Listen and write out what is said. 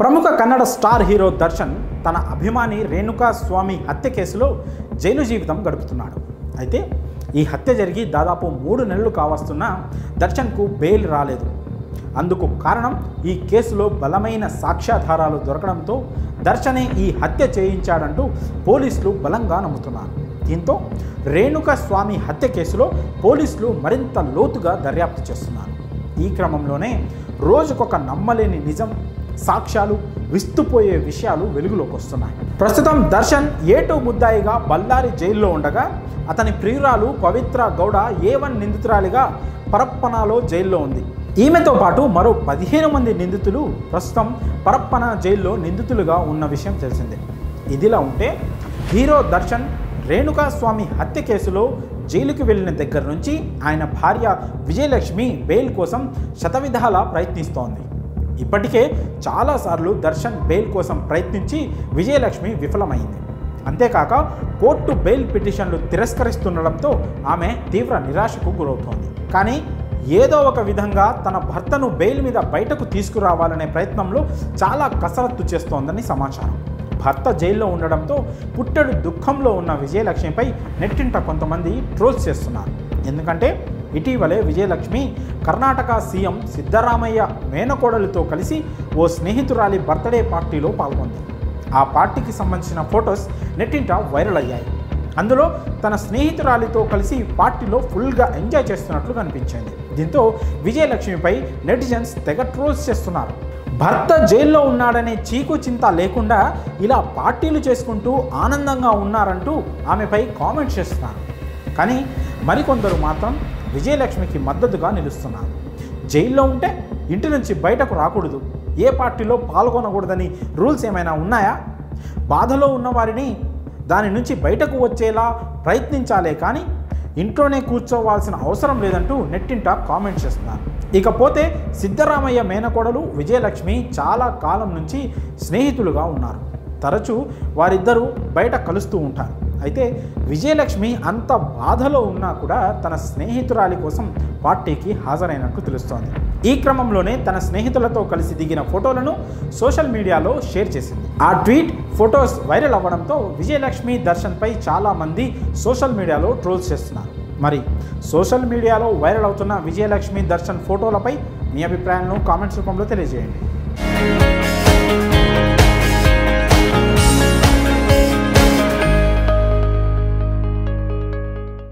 ప్రముఖ Kannada star hero Darshan తన అభిమాని రేణుకా స్వామి హత్య కేసులో జైలు జీవితం గడుపుతున్నాడు. అయితే ఈ హత్య జరిగి దాదాపు 3 నెలలు కావస్తున్నా దర్శన్కు బెయిల్ రాలేదు. అందుకు కారణం ఈ కేసులో బలమైన సాక్ష్యాధారాలు దొరకడంతో దర్శనే ఈ హత్య చేయించాడంటూ పోలీసులు బలంగా నమ్ముతున్నారు. దీంతో రేణుకా స్వామి హత్య కేసులో పోలీసులు మరింత లోతుగా దర్యాప్తు చేస్తున్నారు. ఈ క్రమంలోనే రోజుకొక నమ్మలేని నిజం, సాక్ష్యాలు, విస్తుపోయే విషయాలు వెలుగులోకి వస్తున్నాయి. ప్రస్తుతం దర్శన్ A2 ముద్దాయిగా బళ్ళారి జైల్లో ఉండగా అతని ప్రియురాలు పవిత్ర గౌడ A1 నిందితురాలిగా పరప్పనలో జైల్లో ఉంది. ఈమెతో పాటు మరో 15 మంది నిందితులు ప్రస్తుతం పరప్పన జైల్లో నిందితులుగా ఉన్న విషయం తెలిసిందే. ఇదిలా ఉంటే హీరో దర్శన్ రేణుకా స్వామి హత్య కేసులో జైలుకి వెళ్ళిన దగ్గర నుంచి ఆయన భార్య విజయలక్ష్మి బెయిల్ కోసం శతవిధాలా ప్రయత్నిస్తోంది. ఇప్పటికే చాలాసార్లు దర్శన్ బెయిల్ కోసం ప్రయత్నించి విజయలక్ష్మి విఫలమైంది. అంతేకాక కోర్టు బెయిల్ పిటిషన్లు తిరస్కరిస్తుండడంతో ఆమె తీవ్ర నిరాశకు గురవుతోంది. కానీ ఏదో ఒక విధంగా తన భర్తను బెయిల్ మీద బయటకు తీసుకురావాలనే ప్రయత్నంలో చాలా కసరత్తు చేస్తోందని సమాచారం. భర్త జైల్లో ఉండడంతో పుట్టెడు దుఃఖంలో ఉన్న విజయలక్ష్మిపై నెట్టింట కొంతమంది ట్రోల్స్ చేస్తున్నారు. ఎందుకంటే ఇటీవలే విజయలక్ష్మి కర్ణాటక సీఎం సిద్ధరామయ్య మేనకోడలితో కలిసి ఓ స్నేహితురాలి బర్త్డే పార్టీలో పాల్గొంది. ఆ పార్టీకి సంబంధించిన ఫొటోస్ నెట్టింట వైరల్ అయ్యాయి. అందులో తన స్నేహితురాలితో కలిసి పార్టీలో ఫుల్గా ఎంజాయ్ చేస్తున్నట్లు కనిపించింది. దీంతో విజయలక్ష్మిపై నెటిజన్స్ తెగ ట్రోల్స్ చేస్తున్నారు. భర్త జైల్లో ఉన్నాడనే చీకు చింత లేకుండా ఇలా పార్టీలు చేసుకుంటూ ఆనందంగా ఉన్నారంటూ ఆమెపై కామెంట్స్ చేస్తున్నారు. కానీ మరికొందరు మాత్రం విజయలక్ష్మికి మద్దతుగా నిలుస్తున్నారు. జైల్లో ఉంటే ఇంటి నుంచి బయటకు రాకూడదు, ఏ పార్టీలో పాల్గొనకూడదని రూల్స్ ఏమైనా ఉన్నాయా? బాధలో ఉన్నవారిని దాని నుంచి బయటకు వచ్చేలా ప్రయత్నించాలే కానీ ఇంట్లోనే కూర్చోవాల్సిన అవసరం లేదంటూ నెట్టింట కామెంట్స్ చేస్తున్నారు. ఇకపోతే సిద్ధరామయ్య మేనకోడలు విజయలక్ష్మి చాలా కాలం నుంచి స్నేహితులుగా ఉన్నారు. తరచూ వారిద్దరూ బయట కలుస్తూ ఉంటారు. అయితే విజయలక్ష్మి అంత బాధలో ఉన్నా కూడా తన స్నేహితురాలి కోసం పార్టీకి హాజరైనట్టు తెలుస్తోంది. ఈ క్రమంలోనే తన స్నేహితులతో కలిసి దిగిన ఫోటోలను సోషల్ మీడియాలో షేర్ చేసింది. ఆ ట్వీట్, ఫొటోస్ వైరల్ అవ్వడంతో విజయలక్ష్మి దర్శన్పై చాలామంది సోషల్ మీడియాలో ట్రోల్స్ చేస్తున్నారు. మరి సోషల్ మీడియాలో వైరల్ అవుతున్న విజయలక్ష్మి దర్శన్ ఫోటోలపై మీ అభిప్రాయాలను కామెంట్స్ రూపంలో తెలియజేయండి.